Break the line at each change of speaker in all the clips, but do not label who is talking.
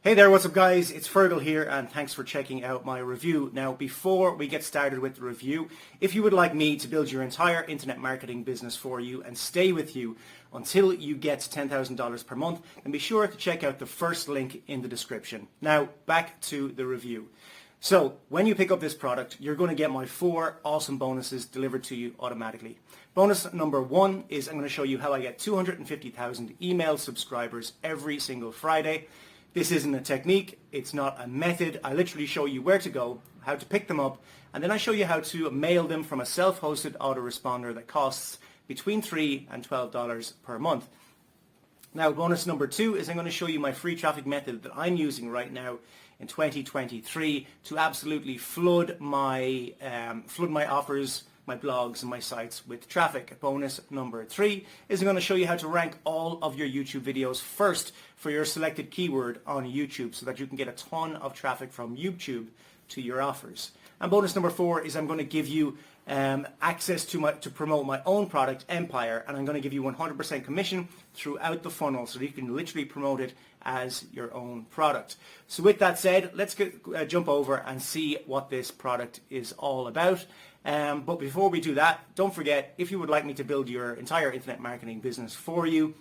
Hey there, what's up guys? It's Fergal here and thanks for checking out my review. Now before we get started with the review, if you would like me to build your entire internet marketing business for you and stay with you until you get $10,000 per month, then be sure to check out the first link in the description. Now back to the review. So when you pick up this product, you're going to get my 4 awesome bonuses delivered to you automatically. Bonus number 1 is I'm going to show you how I get 250,000 email subscribers every single Friday. This isn't a technique, it's not a method. I literally show you where to go, how to pick them up, and then I show you how to mail them from a self-hosted autoresponder that costs between $3 and $12 per month. Now bonus number 2 is I'm going to show you my free traffic method that I'm using right now in 2023 to absolutely flood my offers, my blogs and my sites with traffic. Bonus number 3 is I'm going to show you how to rank all of your YouTube videos first for your selected keyword on YouTube so that you can get a ton of traffic from YouTube to your offers. And bonus number 4 is I'm going to give you access to promote my own product, Empire, and I'm going to give you 100% commission throughout the funnel so that you can literally promote it as your own product. So with that said, let's jump over and see what this product is all about. But before we do that, don't forget, if you would like me to build your entire internet marketing business for you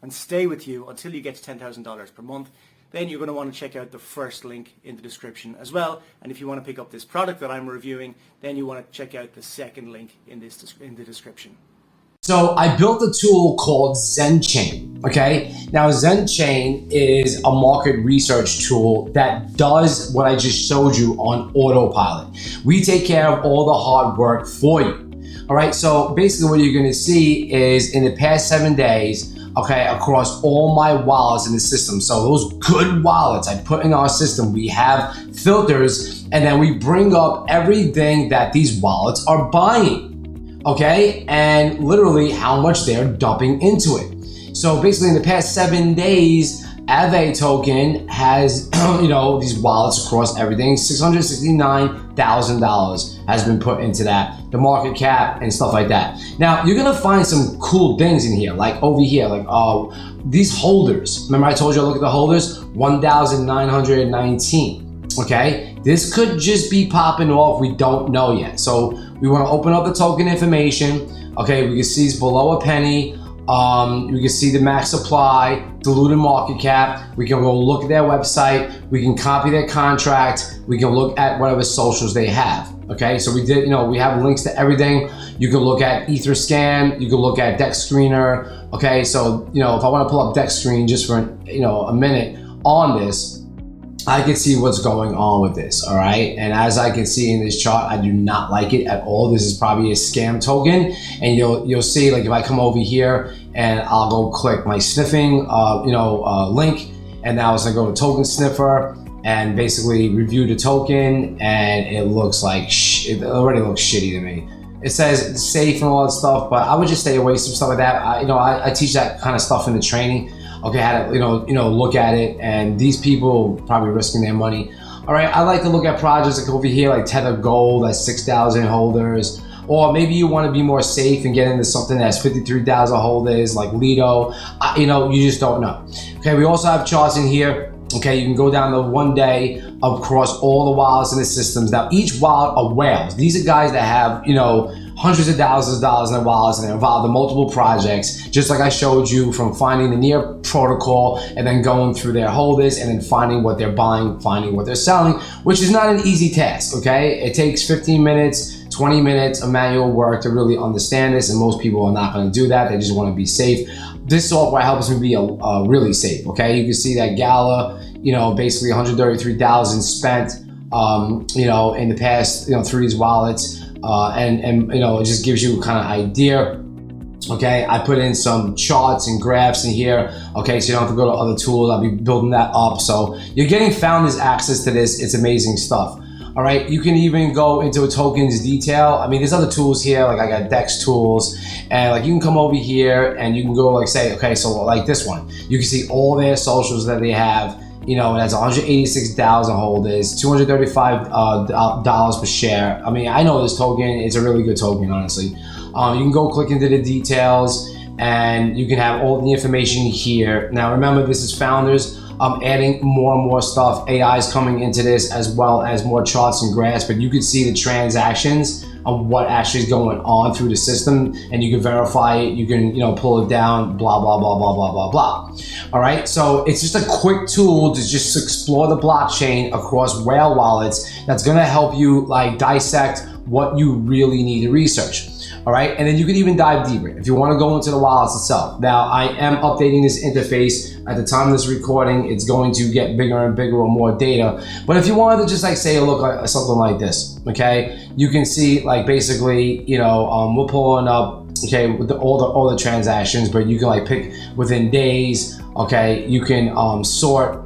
and stay with you until you get to $10,000 per month, then you're going to want to check out the first link in the description as well. And if you want to pick up this product that I'm reviewing, then you want to check out the second link in the description.
So I built a tool called ZenChain, okay? Now ZenChain is a market research tool that does what I just showed you on autopilot. We take care of all the hard work for you, all right? So basically what you're gonna see is in the past 7 days, okay, across all my wallets in the system. So those good wallets I put in our system, we have filters and then we bring up everything that these wallets are buying. Okay, and literally how much they're dumping into it. So basically in the past 7 days, Aave token has, these wallets across everything, $669,000 has been put into that, the market cap and stuff like that. Now, you're gonna find some cool things in here, like over here, like these holders. Remember I told you to look at the holders? 1,919. Okay, this could just be popping off, we don't know yet. So we want to open up the token information. Okay, we can see it's below a penny. We can see the max supply, diluted market cap. We can go look at their website. We can copy their contract. We can look at whatever socials they have. Okay, so we did, we have links to everything. You can look at Etherscan. You can look at Deck Screener. Okay, so, if I want to pull up Deck Screen just for, a minute on this, I can see what's going on with this, all right? And as I can see in this chart, I do not like it at all. This is probably a scam token. And you'll see, like if I come over here and I'll go click my sniffing, link, and now it's gonna go to Token Sniffer and basically review the token, and it looks like, it already looks shitty to me. It says it's safe and all that stuff, but I would just stay away from stuff like that. I teach that kind of stuff in the training. Okay, how to look at it, and these people probably risking their money. All right, I like to look at projects like over here, like Tether Gold, that's 6,000 holders, or maybe you want to be more safe and get into something that's 53,000 holders, like Lido. You just don't know. Okay, we also have charts in here. Okay, you can go down to 1 day across all the wallets in the systems. Now, each wallet are whales. These are guys that have, hundreds of thousands of dollars in their wallets, and they're involved in multiple projects, just like I showed you, from finding the near protocol and then going through their holders and then finding what they're buying, finding what they're selling, which is not an easy task, okay? It takes 15 minutes, 20 minutes of manual work to really understand this, and most people are not gonna do that. They just wanna be safe. This software helps me be really safe, okay? You can see that Gala, basically 133,000 spent, in the past, through these wallets. And it just gives you kind of idea. Okay, I put in some charts and graphs in here. Okay, so you don't have to go to other tools. I'll be building that up. So you're getting founders access to this. It's amazing stuff. All right, you can even go into a token's detail. I mean, there's other tools here, like I got Dex tools, and like you can come over here and you can go like say, okay, so like this one, you can see all their socials that they have. It has 186,000 holders, $235 per share. I mean, I know this token, it's a really good token, honestly. You can go click into the details and you can have all the information here. Now remember, this is founders. adding more and more stuff. AI is coming into this, as well as more charts and graphs, but you can see the transactions of what actually is going on through the system, and you can verify it, you can, pull it down, blah, blah, blah, blah, blah, blah, blah. All right, so it's just a quick tool to just explore the blockchain across whale wallets that's gonna help you like dissect what you really need to research. All right, and then you can even dive deeper if you want to go into the wallets itself. Now, I am updating this interface. At the time of this recording, it's going to get bigger and bigger with more data. But if you wanted to just like say a look like something like this, okay, you can see like basically, we're pulling up, okay, with all the transactions, but you can like pick within days. Okay, you can sort.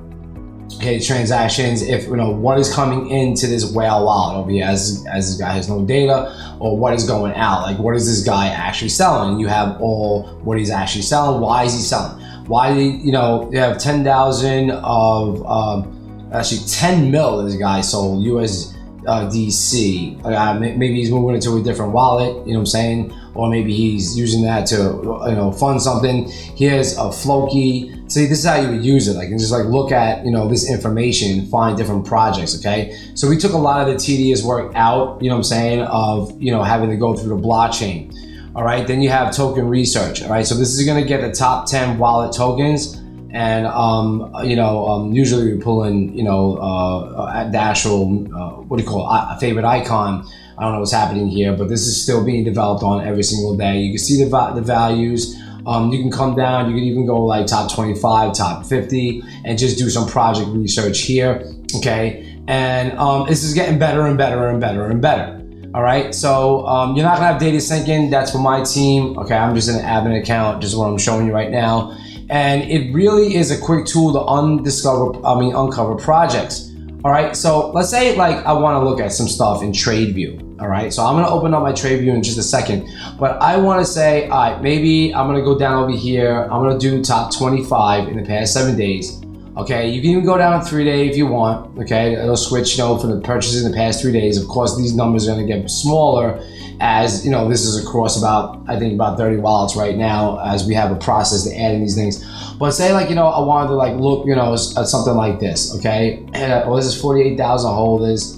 Okay, transactions, if what is coming into this whale wallet over here, as this guy has no data, or what is going out, like what is this guy actually selling? And you have all what he's actually selling. Why is he selling? Why you have 10,000 of actually 10 mil this guy sold USDC. Maybe he's moving it to a different wallet, you know what I'm saying? Or maybe he's using that to fund something. Here's a Floki. See, this is how you would use it. Like, and just like look at this information, find different projects. Okay, so we took a lot of the tedious work out. You know what I'm saying? Of having to go through the blockchain. All right, then you have token research. All right, so this is going to get the top 10 wallet tokens, and usually we pull in the actual what do you call it, a favorite icon. I don't know what's happening here, but this is still being developed on every single day. You can see the values. You can come down, you can even go like top 25, top 50, and just do some project research here, okay? And this is getting better and better and better and better, all right? So you're not gonna have data syncing, that's for my team, okay? I'm just in an admin account, just what I'm showing you right now. And it really is a quick tool to uncover projects. All right, so let's say like I want to look at some stuff in TradeView. All right, so I'm going to open up my TradeView in just a second, but I want to say, all right, maybe I'm going to go down over here. I'm going to do top 25 in the past 7 days. Okay, you can even go down 3 days if you want. Okay, it'll switch, for the purchases in the past 3 days. Of course, these numbers are going to get smaller as this is across about 30 wallets right now, as we have a process to add in these things. But say like, I wanted to like look, at something like this, okay? And this is 48,000 holders.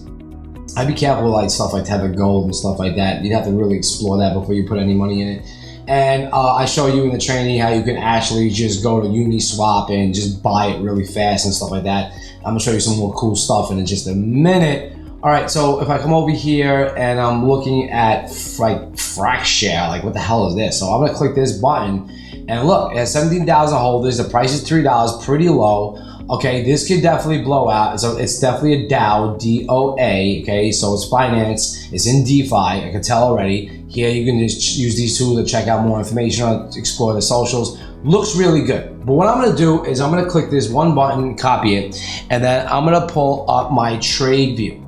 I'd be careful with like stuff like Tether Gold and stuff like that. You'd have to really explore that before you put any money in it. And I show you in the training how you can actually just go to Uniswap and just buy it really fast and stuff like that. I'm gonna show you some more cool stuff in just a minute. All right, so if I come over here and I'm looking at like Fracshare, like what the hell is this? So I'm gonna click this button and look, it has 17,000 holders. The price is $3, pretty low. Okay, this could definitely blow out. So it's definitely a DAO, D-O-A, okay? So it's finance, it's in DeFi, I can tell already. Here you can just use these tools to check out more information on, explore the socials. Looks really good. But what I'm gonna do is I'm gonna click this one button, copy it, and then I'm gonna pull up my trade view,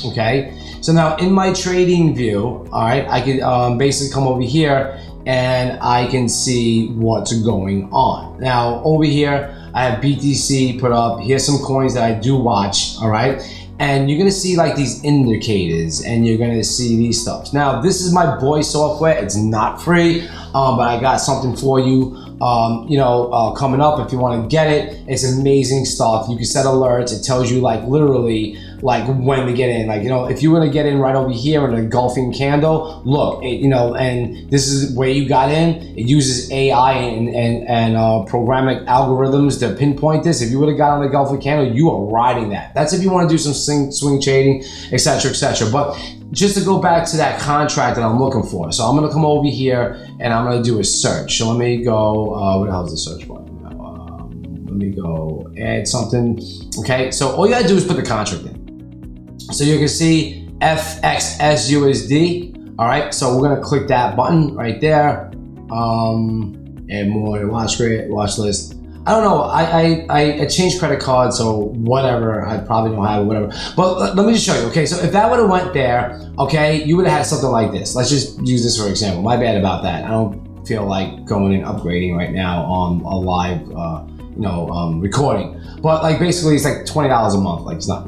okay? So now in my trading view, all right, I can basically come over here and I can see what's going on. Now over here, I have BTC put up. Here's some coins that I do watch, all right? And you're gonna see like these indicators and you're gonna see these stuff. Now, this is my boy software. It's not free, but I got something for you, coming up if you wanna get it. It's amazing stuff. You can set alerts. It tells you like literally like when to get in. Like, if you were to get in right over here in a engulfing candle, look, and this is where you got in. It uses AI and programming algorithms to pinpoint this. If you would have got on the engulfing candle, you are riding that. That's if you want to do some swing trading, etc., etc. But just to go back to that contract that I'm looking for. So I'm going to come over here and I'm going to do a search. So let me go, where the hell is the search button? Let me go add something. Okay, so all you got to do is put the contract in. So you can see FXSUSD. All right, so we're gonna click that button right there. Add more watch list. I don't know. I changed credit card, so whatever. I probably don't have it, whatever. But let me just show you. Okay, so if that would have went there, okay, you would have had something like this. Let's just use this for example. My bad about that. I don't feel like going and upgrading right now on a live, recording. But like basically it's like $20 a month, like it's not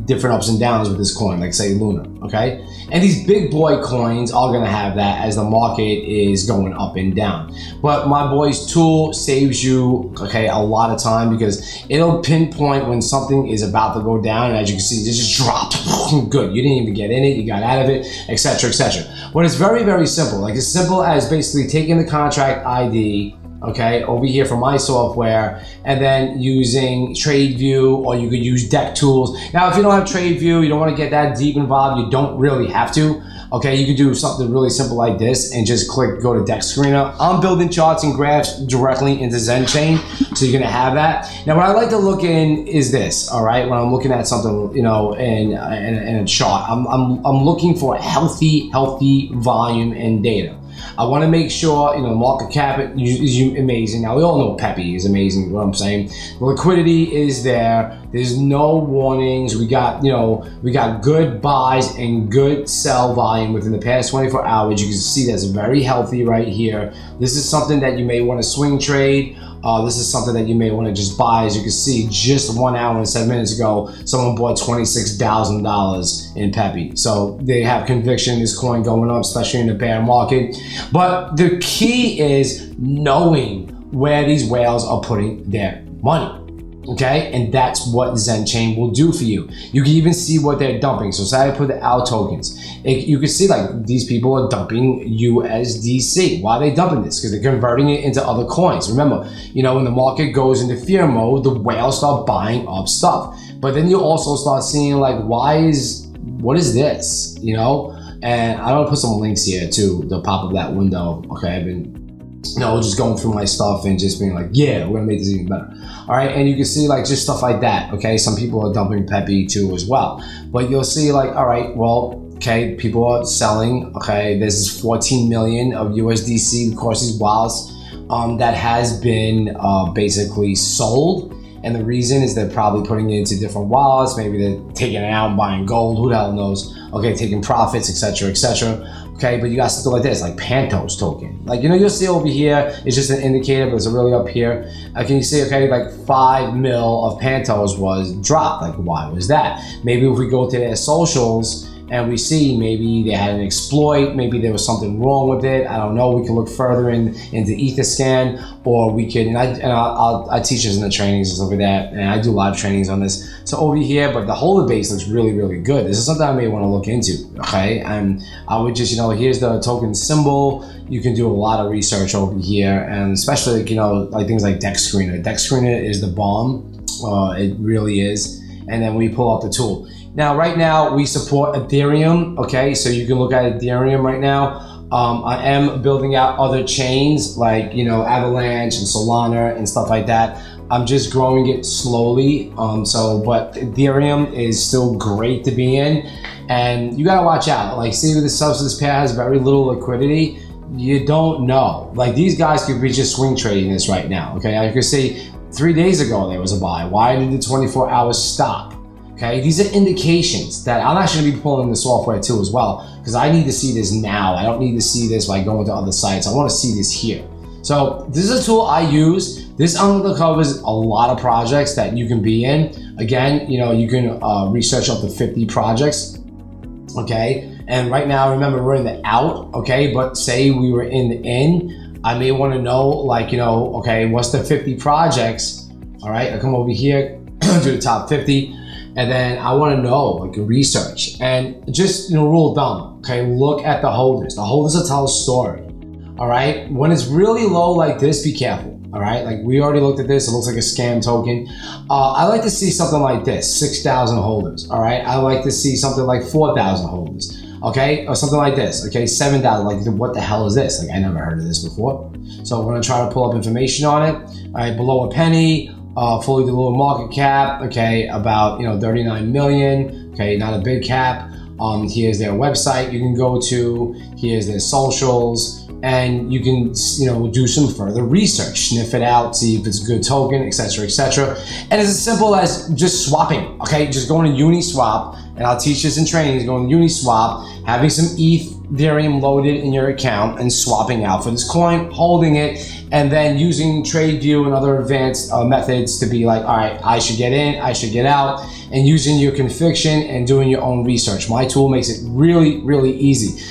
different ups and downs with this coin, like say Luna, okay? And these big boy coins are gonna have that as the market is going up and down. But my boy's tool saves you, okay, a lot of time because it'll pinpoint when something is about to go down, and as you can see, it just dropped. Good, you didn't even get in it, you got out of it, etc., etc. But it's very, very simple. Like, as simple as basically taking the contract ID, okay, over here from my software, and then using TradeView, or you could use Deck Tools. Now, if you don't have TradeView, you don't want to get that deep involved, you don't really have to. Okay, you could do something really simple like this and just go to Deck Screener. I'm building charts and graphs directly into ZenChain, so you're gonna have that. Now, what I like to look in is this, all right? When I'm looking at something, you know, in a chart, I'm looking for healthy volume and data. I want to make sure, you know, market cap is amazing. Now, we all know Peppy is amazing, what I'm saying. The liquidity is there. There's no warnings. We got, you know, we got good buys and good sell volume within the past 24 hours. You can see that's very healthy right here. This is something that you may want to swing trade. This is something that you may want to just buy. As you can see, just 1 hour and 7 minutes ago, someone bought $26,000 in Peppy. So they have conviction in this coin going up, especially in the bear market. But the key is knowing where these whales are putting their money. Okay, and that's what ZenChain will do for you. You can even see what they're dumping. So say I put the out tokens. You can see like these people are dumping USDC. Why are they dumping this? Because they're converting it into other coins. Remember, you know, when the market goes into fear mode, the whales start buying up stuff. But then you also start seeing like, what is this? You know, and I'm gonna put some links here to the pop of that window. Okay, I've been, you know, just going through my stuff and just being like, yeah, we're gonna make this even better. All right, and you can see like just stuff like that. Okay, some people are dumping Peppy too as well. But you'll see like, all right, well, okay, people are selling. Okay, this is 14 million of USDC, of course, these wallets that has been basically sold. And the reason is they're probably putting it into different wallets. Maybe they're taking it out and buying gold. Who the hell knows? Okay, taking profits, etc., etc. Okay, but you got something like this, like Pantos token. Like, you know, you'll see over here, it's just an indicator, but it's really up here. Can you see, okay, like 5 mil of Pantos was dropped. Like, why was that? Maybe if we go to their socials and we see maybe they had an exploit, maybe there was something wrong with it. I don't know. We can look further into Etherscan, or we can, I teach this in the trainings and stuff like that, and I do live trainings on this. So over here, but the holder base looks really, really good. This is something I may want to look into, okay? And I would just, you know, here's the token symbol. You can do a lot of research over here, and especially, you know, like things like Deck Screener. Deck Screener is the bomb. It really is. And then we pull up the tool. Now, right now, we support Ethereum, okay? So you can look at Ethereum right now. I am building out other chains like, you know, Avalanche and Solana and stuff like that. I'm just growing it slowly. But Ethereum is still great to be in. And you gotta watch out. Like, see, with the substance pair has very little liquidity. You don't know. Like, these guys could be just swing trading this right now, okay? You can see 3 days ago there was a buy. Why did the 24 hours stop? Okay, these are indications that I'm actually gonna be pulling the software too as well, because I need to see this now. I don't need to see this by going to other sites. I want to see this here. So this is a tool I use. This uncovers a lot of projects that you can be in. Again, you know, you can research up to 50 projects. Okay, and right now, remember, we're in the out. Okay, but say we were in the in, I may want to know, like, you know, okay, what's the 50 projects? All right, I come over here to the top 50. And then I want to know, like, research, and just, you know, rule of thumb. Okay, look at the holders. The holders will tell a story. All right, when it's really low like this, be careful. All right, like we already looked at this. It looks like a scam token. I like to see something like this: 6,000 holders. All right, I like to see something like 4,000 holders. Okay, or something like this. Okay, 7,000. Like, what the hell is this? Like, I never heard of this before. So we're gonna try to pull up information on it. All right, below a penny. Fully diluted market cap, okay, about, you know, 39 million, okay, not a big cap. Here's their website you can go to, here's their socials, and you can, you know, do some further research, sniff it out, see if it's a good token, etc., etc. And it's as simple as just swapping, okay, just going to Uniswap, and I'll teach this in trainings, going to Uniswap, having some ETH Ethereum loaded in your account and swapping out for this coin, holding it, and then using TradeView and other advanced methods to be like, all right, I should get in, I should get out, and using your conviction and doing your own research. My tool makes it really, really easy.